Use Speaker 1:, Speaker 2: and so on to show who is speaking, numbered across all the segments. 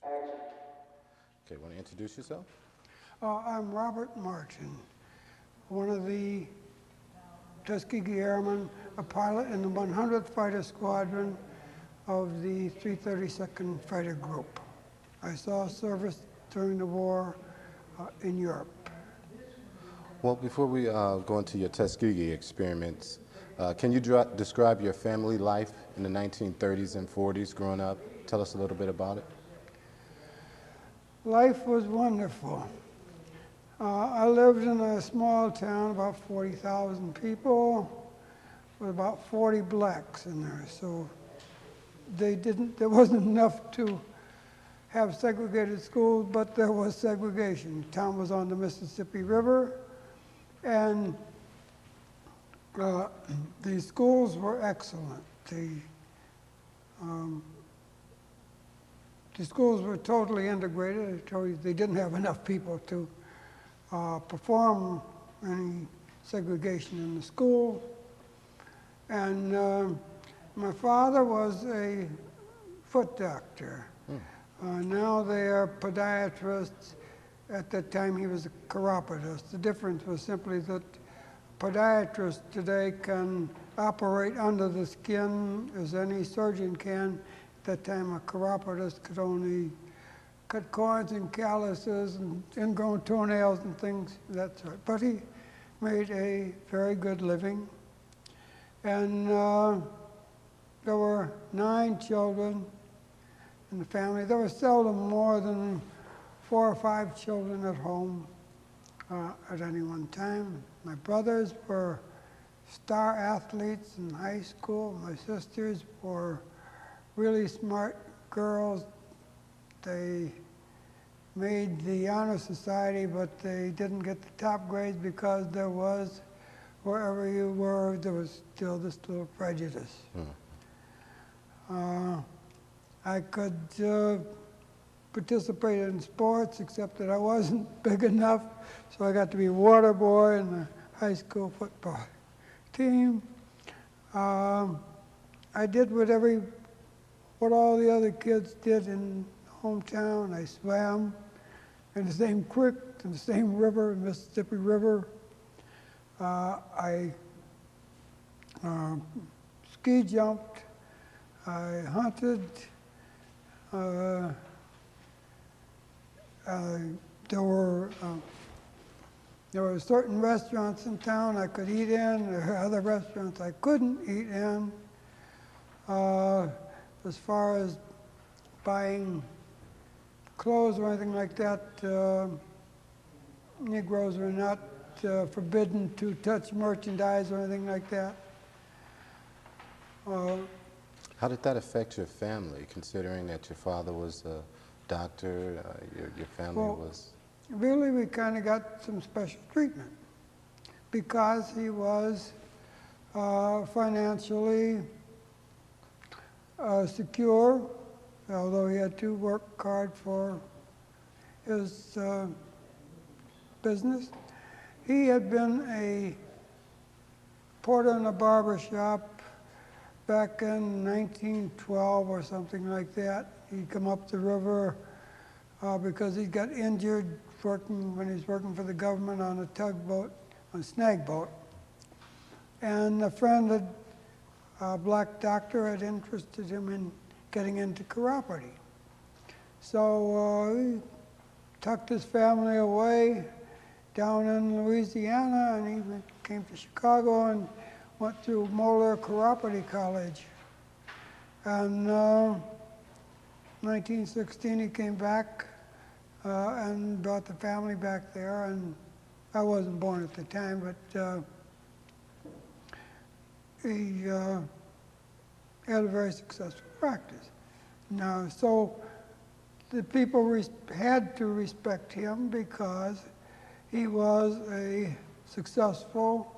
Speaker 1: Okay, want to introduce yourself?
Speaker 2: I'm Robert Martin, one of the Tuskegee Airmen, a pilot in the 100th Fighter Squadron of the 332nd Fighter Group. I saw service during the war in Europe.
Speaker 1: Well, before we go into your Tuskegee experiments, can you describe your family life in the 1930s and 40s growing up? Tell us a little bit about it.
Speaker 2: Life was wonderful. I lived in a small town, about 40,000 people, with about 40 blacks in there. So there wasn't enough to have segregated schools, but there was segregation. The town was on the Mississippi River, and the schools were excellent. The schools were totally integrated. They didn't have enough people to perform any segregation in the school. And my father was a foot doctor. Now they are podiatrists. At that time he was a chiropodist. The difference was simply that podiatrists today can operate under the skin as any surgeon can. At that time a chiropodist could only cut cords and calluses and ingrown toenails and things of that sort. But he made a very good living. And there were 9 children in the family. There were seldom more than 4 or 5 children at home at any one time. My brothers were star athletes in high school. My sisters were really smart girls. They made the honor society, but they didn't get the top grades because there was, wherever you were, there was still this little prejudice. I could participate in sports, except that I wasn't big enough, so I got to be water boy in the high school football team. I did what all the other kids did in hometown. I swam in the same creek, in the same river, Mississippi River. I ski jumped. I hunted. There were certain restaurants in town I could eat in. There were other restaurants I couldn't eat in. As far as buying clothes or anything like that, Negroes were not forbidden to touch merchandise or anything like that.
Speaker 1: How did that affect your family, considering that your father was a doctor, your family was?
Speaker 2: Really, we kind of got some special treatment because he was financially secure, although he had to work hard for his business. He had been a porter in a barber shop back in 1912 or something like that. He'd come up the river because he got injured when he was working for the government on a tugboat, on a snag boat. And a friend, a black doctor, had interested him in getting into chiropody. So he tucked his family away down in Louisiana, and he came to Chicago and went through Moeller Chiropody College. And 1916 he came back and brought the family back there, and I wasn't born at the time, but he had a very successful practice. Now, so the people had to respect him because he was a successful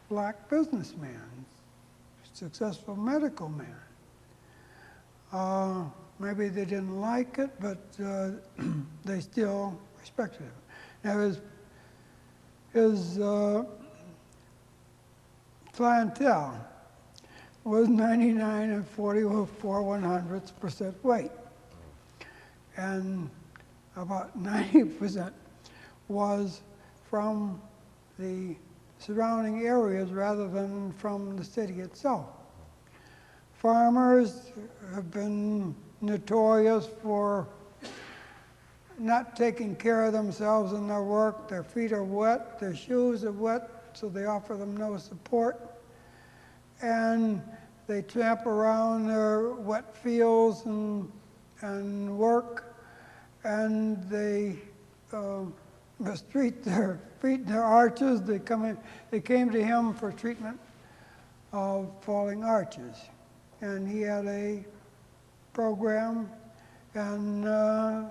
Speaker 2: black businessman, successful medical man. Maybe they didn't like it, but they still respected him. Now his clientele was 99 and 44 100% weight. and about 90% was from the surrounding areas rather than from the city itself. Farmers have been notorious for not taking care of themselves in their work. Their feet are wet, their shoes are wet, so they offer them no support. And they tramp around their wet fields and work, and they mistreat their feet and their arches. They came to him for treatment of falling arches. And he had a program and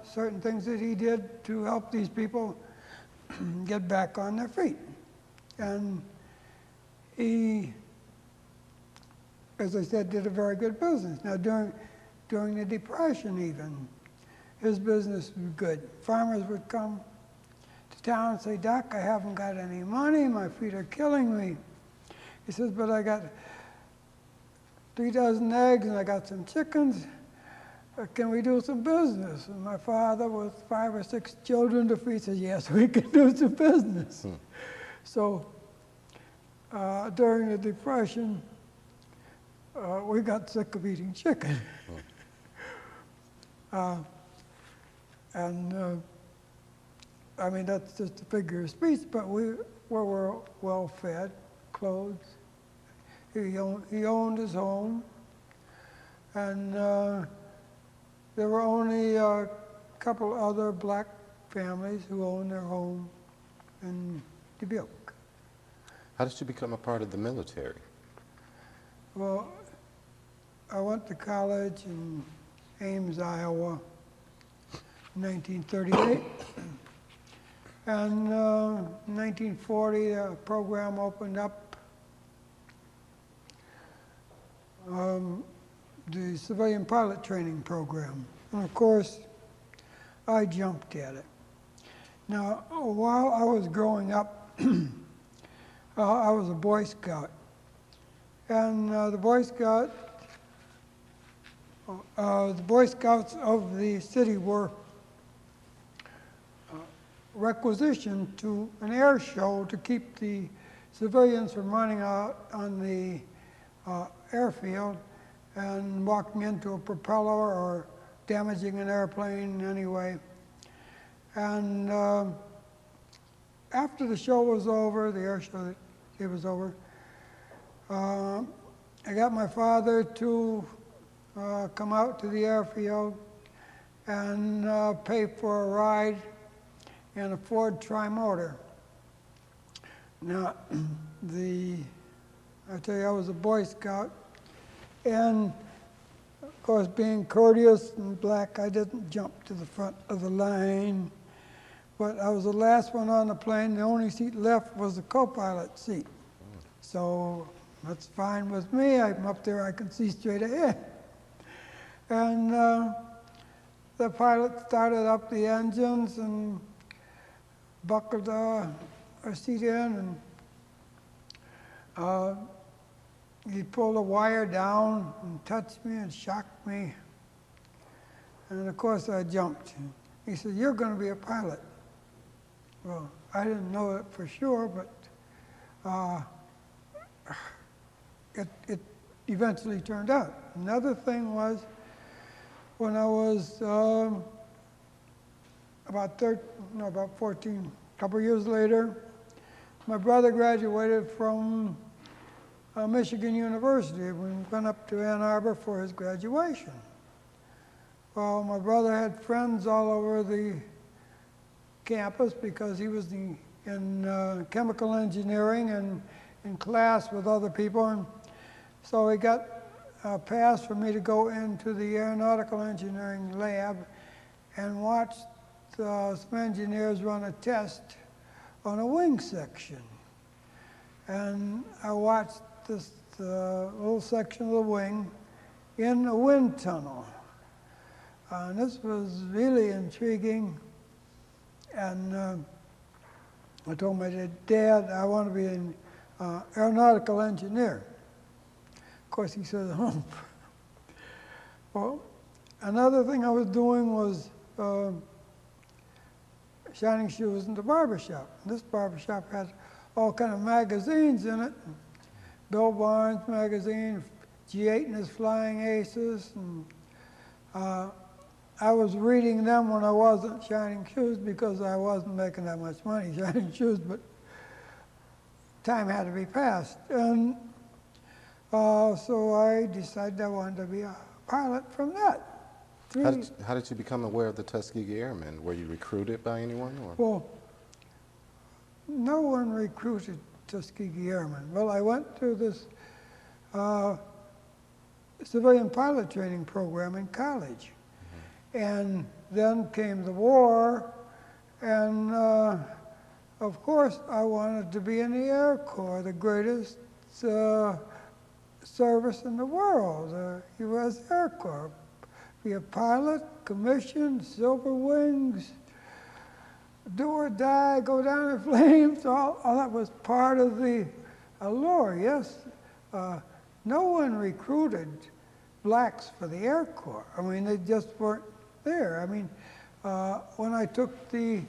Speaker 2: certain things that he did to help these people get back on their feet. And he, as I said, did a very good business. Now during the Depression even, his business was good. Farmers would come to town and say, "Doc, I haven't got any money, my feet are killing me." He says, "But I got 3 dozen eggs and I got some chickens. Can we do some business?" And my father, with 5 or 6 children to feed, said, "Yes, we can do some business." So during the Depression, we got sick of eating chicken. I mean, that's just a figure of speech, but we were well fed, clothed. He owned his home, and there were only a couple other black families who owned their home in Dubuque.
Speaker 1: How did you become a part of the military?
Speaker 2: Well, I went to college in Ames, Iowa, in 1938. And in 1940, a program opened up, the civilian pilot training program. And of course, I jumped at it. Now, while I was growing up, I was a Boy Scout. And the Boy Scouts of the city were requisitioned to an air show to keep the civilians from running out on the airfield and walking into a propeller or damaging an airplane anyway. And after the show was over, the air show it was over, I got my father to come out to the airfield and pay for a ride in a Ford Trimotor. Now, I tell you, I was a Boy Scout, and of course, being courteous and black, I didn't jump to the front of the line, but I was the last one on the plane. The only seat left was the co-pilot seat. So that's fine with me. I'm up there, I can see straight ahead. And the pilot started up the engines and buckled our seat in, and he pulled a wire down and touched me and shocked me. And of course I jumped. He said, "You're going to be a pilot." Well, I didn't know it for sure, but it eventually turned out. Another thing was, when I was about 14, a couple of years later, my brother graduated from Michigan University. We went up to Ann Arbor for his graduation. Well, my brother had friends all over the campus because he was in chemical engineering and in class with other people. And so he got a pass for me to go into the aeronautical engineering lab and watch some engineers run a test on a wing section. And I watched this little section of the wing in a wind tunnel. And this was really intriguing. And I told my dad, "I want to be an aeronautical engineer." Of course, he said, "Oh." Well, another thing I was doing was shining shoes in the barber shop. And this barber shop had all kind of magazines in it. Bill Barnes magazine, G8 and his Flying Aces. And I was reading them when I wasn't shining shoes because I wasn't making that much money shining shoes, but time had to be passed. And so I decided I wanted to be a pilot from that.
Speaker 1: How did you become aware of the Tuskegee Airmen? Were you recruited by anyone? Or?
Speaker 2: Well, no one recruited Tuskegee Airmen. Well, I went through this civilian pilot training program in college. And then came the war, and of course I wanted to be in the Air Corps, the greatest service in the world, the U.S. Air Corps. Be a pilot, commissioned, silver wings, do or die, go down in flames, all that was part of the allure, yes. No one recruited blacks for the Air Corps. I mean, they just weren't there. I mean, when I took the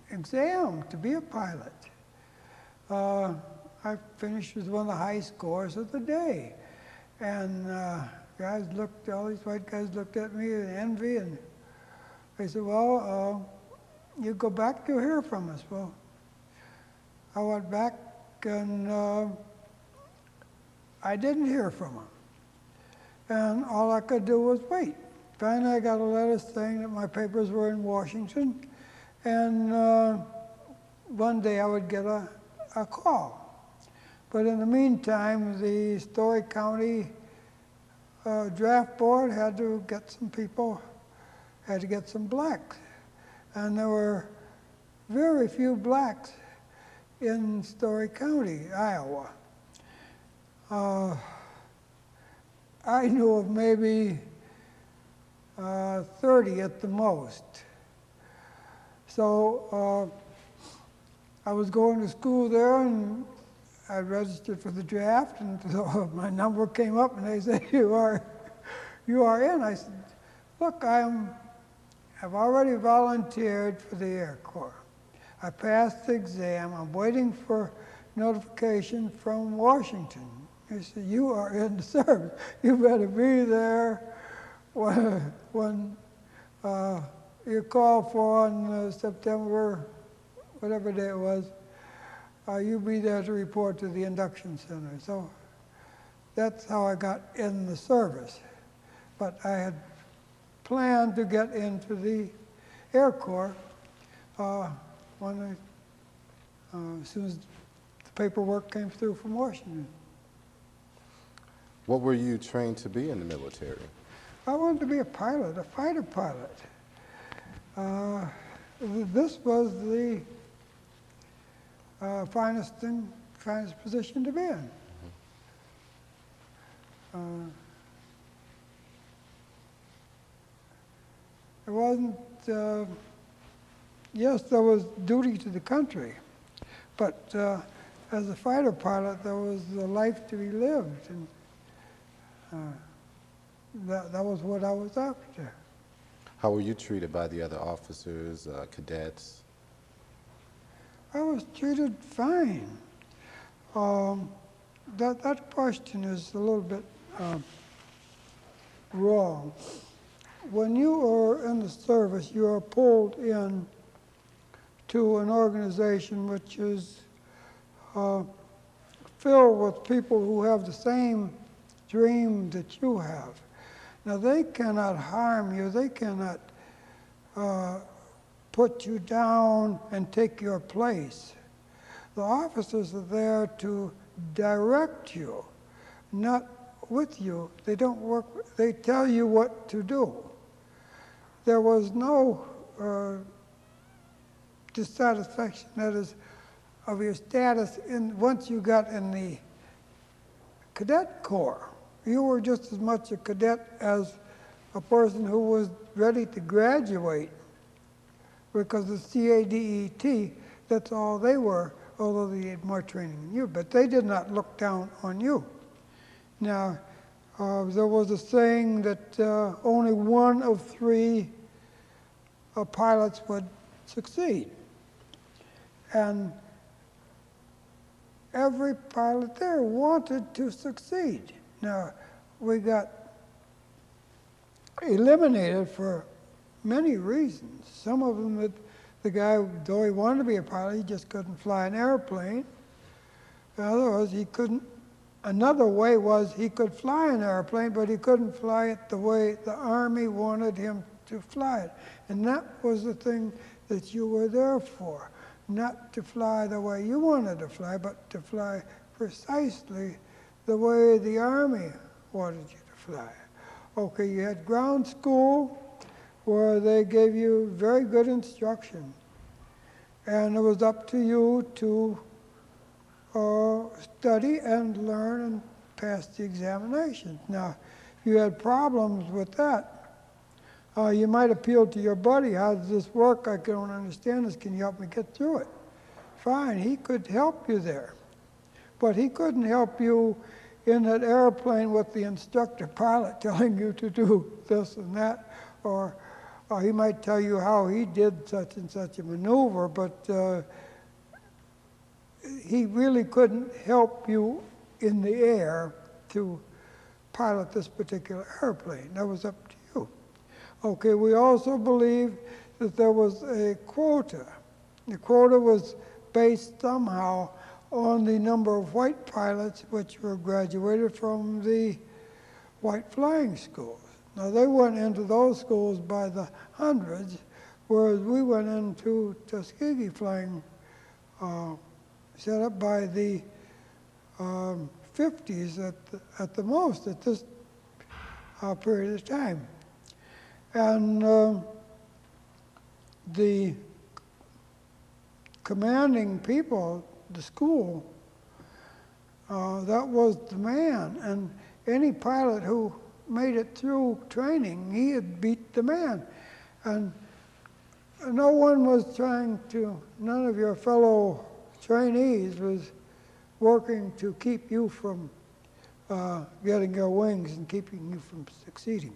Speaker 2: exam to be a pilot, I finished with one of the high scores of the day. And guys looked, all these white guys looked at me with envy, and they said, well, you go back, you'll hear from us. Well, I went back, and I didn't hear from them. And all I could do was wait. Finally, I got a letter saying that my papers were in Washington, and one day I would get a call. But in the meantime, the Story County draft board had to get some people, had to get some blacks. And there were very few blacks in Story County, Iowa. I knew of maybe 30 at the most. So I was going to school there, and I registered for the draft, and so my number came up, and they said, you are in. I said, look, I've already volunteered for the Air Corps. I passed the exam. I'm waiting for notification from Washington. They said, you are in the service. You better be there when you're called for on September, whatever day it was. You be there to report to the induction center. So that's how I got in the service. But I had planned to get into the Air Corps when as soon as the paperwork came through from Washington.
Speaker 1: What were you trained to be in the military?
Speaker 2: I wanted to be a pilot, a fighter pilot. This was the finest position to be in. It wasn't, yes, there was duty to the country, but as a fighter pilot, there was a life to be lived, and that was what I was after.
Speaker 1: How were you treated by the other officers, cadets?
Speaker 2: I was treated fine. That question is a little bit wrong. When you are in the service, you are pulled in to an organization which is filled with people who have the same dream that you have. Now, they cannot harm you. They cannot put you down and take your place. The officers are there to direct you, not with you. They don't work, they tell you what to do. There was no dissatisfaction, that is, of your status once you got in the cadet corps. You were just as much a cadet as a person who was ready to graduate, because the CADET, that's all they were, although they had more training than you, but they did not look down on you. Now, there was a saying that only one of three pilots would succeed. And every pilot there wanted to succeed. Now, we got eliminated for many reasons. Some of them that the guy, though he wanted to be a pilot, he just couldn't fly an airplane. In other words, he couldn't. Another way was he could fly an airplane, but he couldn't fly it the way the Army wanted him to fly it. And that was the thing that you were there for. Not to fly the way you wanted to fly, but to fly precisely the way the Army wanted you to fly. Okay, you had ground school where they gave you very good instruction. And it was up to you to study and learn and pass the examinations. Now, if you had problems with that, you might appeal to your buddy. How does this work? I don't understand this. Can you help me get through it? Fine, he could help you there. But he couldn't help you in that airplane with the instructor pilot telling you to do this and that. Or he might tell you how he did such and such a maneuver, but he really couldn't help you in the air to pilot this particular airplane. That was up to you. Okay, we also believe that there was a quota. The quota was based somehow on the number of white pilots which were graduated from the white flying schools. Now, they went into those schools by the hundreds, whereas we went into Tuskegee flying set up by the 50s at the most at this period of time. And the commanding people, the school, that was the man. And any pilot who made it through training, he had beat the man. And no one was trying to, none of your fellow trainees was working to keep you from getting your wings and keeping you from succeeding.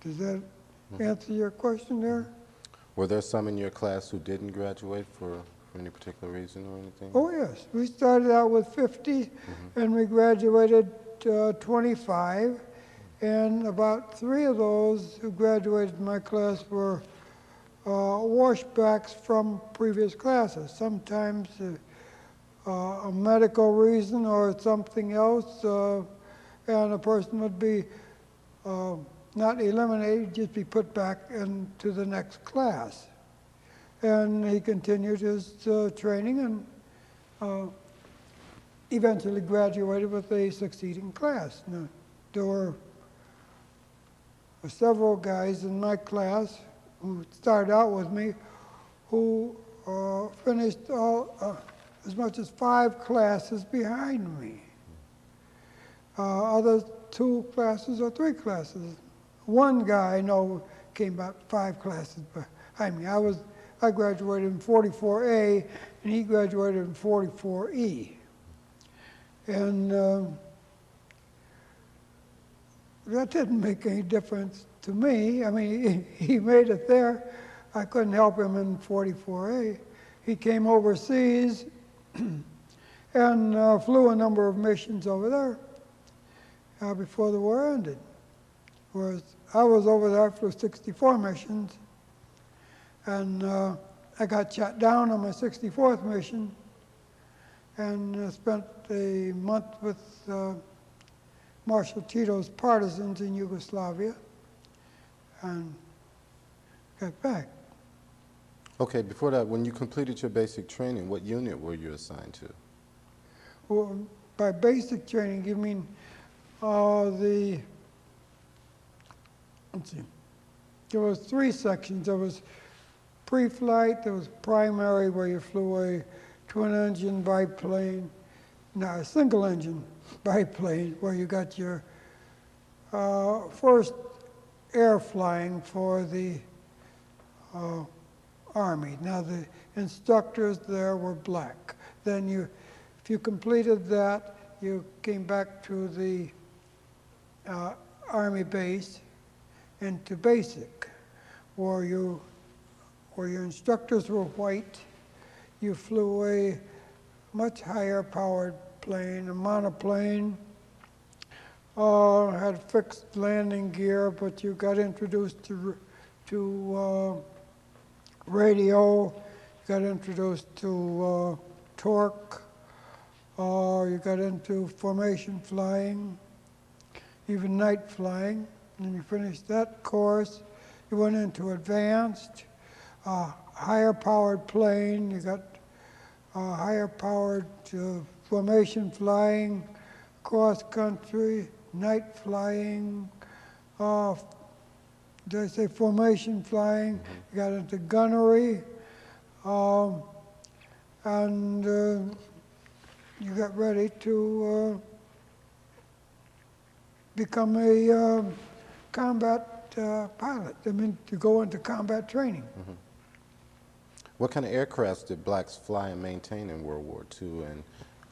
Speaker 2: Does that answer your question there?
Speaker 1: Were there some in your class who didn't graduate for any particular reason or anything?
Speaker 2: Oh, yes. We started out with 50, and we graduated 25, and about 3 of those who graduated in my class were washbacks from previous classes. Sometimes a medical reason or something else, and a person would be not eliminated, just be put back into the next class. And he continued his training and eventually graduated with a succeeding class. Now, there were several guys in my class who started out with me who finished as much as 5 classes behind me. Other 2 classes or 3 classes. One guy I know came about 5 classes behind me. I graduated in 44A, and he graduated in 44E. And that didn't make any difference to me. I mean, he made it there. I couldn't help him in 44A. He came overseas and flew a number of missions over there before the war ended. Whereas I was over there, I flew 64 missions, and I got shot down on my 64th mission, and spent a month with Marshal Tito's partisans in Yugoslavia, and got back.
Speaker 1: Okay, before that, when you completed your basic training, what unit were you assigned to?
Speaker 2: Well, by basic training, you mean let's see, there was 3 sections. There was pre-flight, there was primary, where you flew a twin-engine biplane, no, a single-engine biplane, where you got your first air flying for the Army. Now, the instructors there were black. Then if you completed that, you came back to the Army base into basic, where your instructors were white. You flew a much higher powered plane, a monoplane. Had fixed landing gear, but you got introduced to radio, you got introduced to torque, you got into formation flying, even night flying. And you finished that course, you went into advanced, higher powered plane, you got higher powered formation flying, cross country, night flying, did I say formation flying? You got into gunnery, and you got ready to become a combat pilot. I mean, to go into combat training.
Speaker 1: What kind of aircrafts did blacks fly and maintain in World War II? And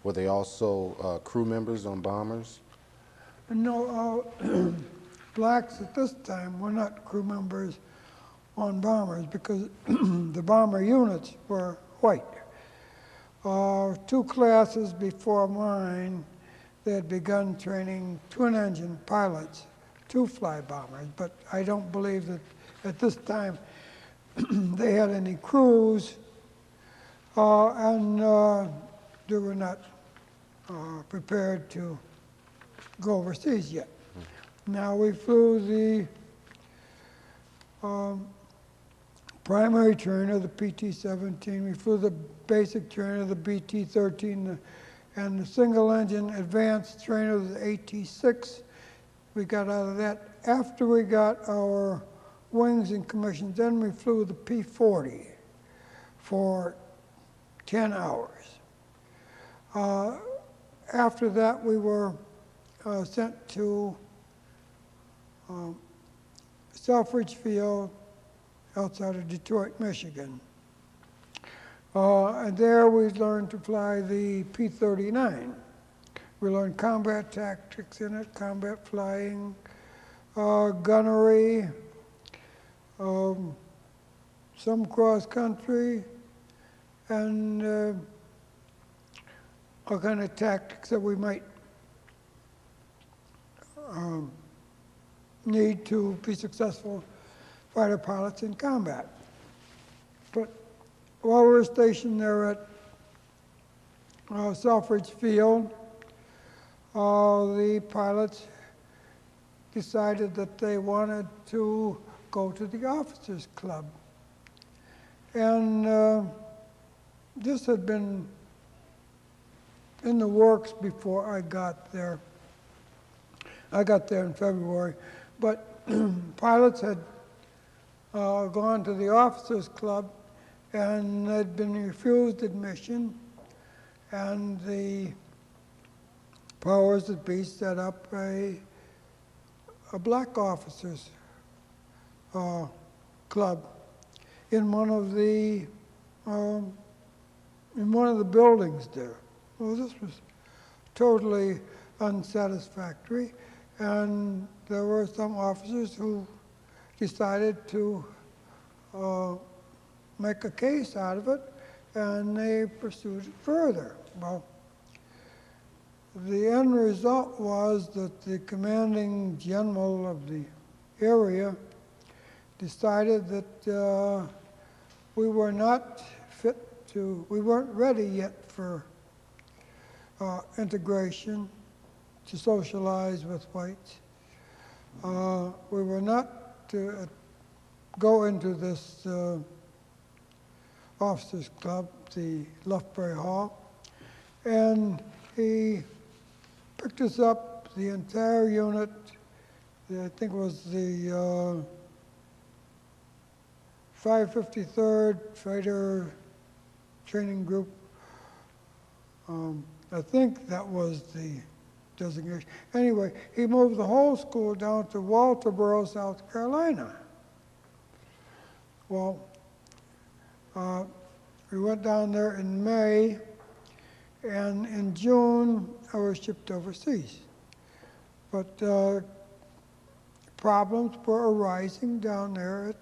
Speaker 1: were they also crew members on bombers?
Speaker 2: No, blacks at this time were not crew members on bombers because the bomber units were white. 2 classes before mine, they had begun training twin-engine pilots to fly bombers, but I don't believe that at this time they had any crews, and they were not prepared to go overseas yet. Now we flew the primary trainer, the PT-17. We flew the basic trainer, the BT-13, and the single-engine advanced trainer, the AT-6. We got out of that. After we got our wings and commissions, then we flew the P-40 for 10 hours. After that, we were sent to Selfridge Field outside of Detroit, Michigan. And there we learned to fly the P-39. We learned combat tactics in it, combat flying, gunnery, some cross-country, and all kind of tactics that we might need to be successful fighter pilots in combat. But while we were stationed there at Selfridge Field, the pilots decided that they wanted to go to the officers' club. And this had been in the works before I got there. I got there in February, but pilots had gone to the officers' club and had been refused admission, and the powers that be set up a black officers club in one of the buildings there. Well, this was totally unsatisfactory, and there were some officers who decided to make a case out of it, and they pursued it further. Well, the end result was that the commanding general of the area decided that we were not fit to, we weren't ready yet for integration, to socialize with whites. We were not to go into this officers' club, the Loughbury Hall, and he picked us up, the entire unit, I think it was the 553rd Fighter Training Group. I think that was the designation. Anyway, he moved the whole school down to Walterboro, South Carolina. Well, we went down there in May, and in June, I was shipped overseas. But problems were arising down there at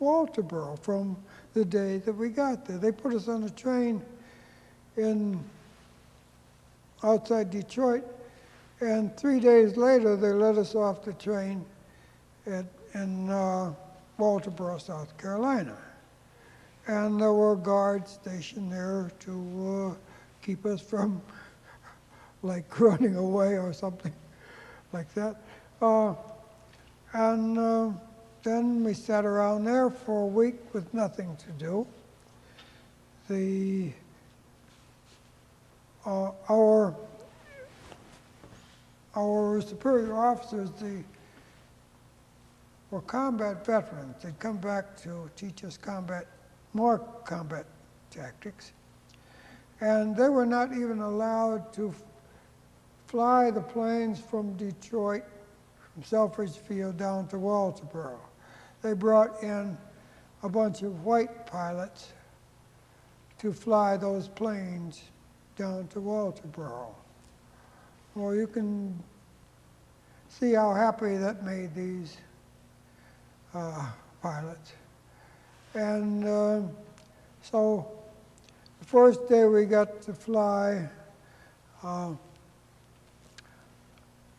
Speaker 2: Walterboro from the day that we got there. They put us on a train outside Detroit, and 3 days later they let us off the train in Walterboro, South Carolina. And there were guards stationed there to keep us from like running away or something like that. Then we sat around there for a week with nothing to do. Our superior officers, were combat veterans. They'd come back to teach us more combat tactics. And they were not even allowed to fly the planes from Detroit, from Selfridge Field down to Walterboro. They brought in a bunch of white pilots to fly those planes down to Walterboro. Well, you can see how happy that made these pilots. And so the first day we got to fly,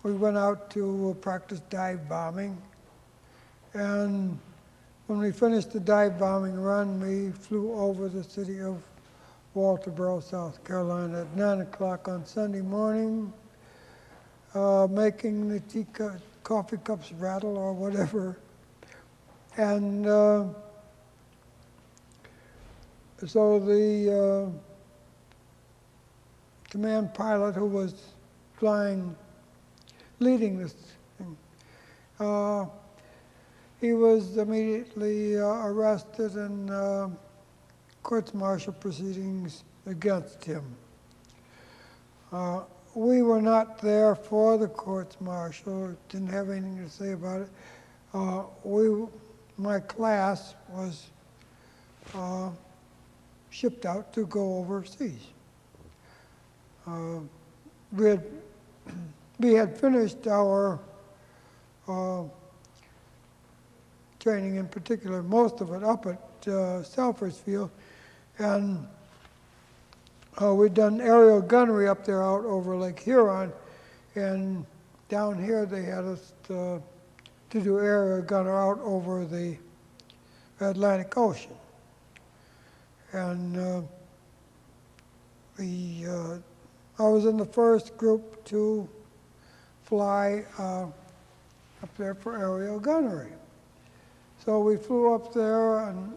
Speaker 2: we went out to practice dive bombing. And when we finished the dive bombing run, we flew over the city of Walterboro, South Carolina at 9 o'clock on Sunday morning, making the coffee cups rattle or whatever. And so the command pilot who was leading this thing, he was immediately arrested and courts-martial proceedings against him. We were not there for the courts-martial, didn't have anything to say about it. My class was shipped out to go overseas. We had finished our training, in particular, most of it up at Selfridge Field, and we'd done aerial gunnery up there out over Lake Huron, and down here they had us to do aerial gunnery out over the Atlantic Ocean. And I was in the first group to fly up there for aerial gunnery. So we flew up there and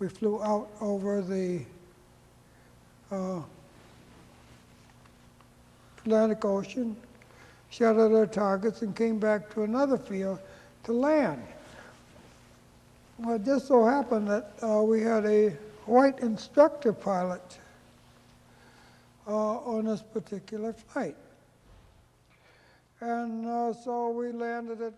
Speaker 2: we flew out over the Atlantic Ocean, shot at our targets, and came back to another field to land. Well, it just so happened that we had a white instructor pilot on this particular flight. And so we landed at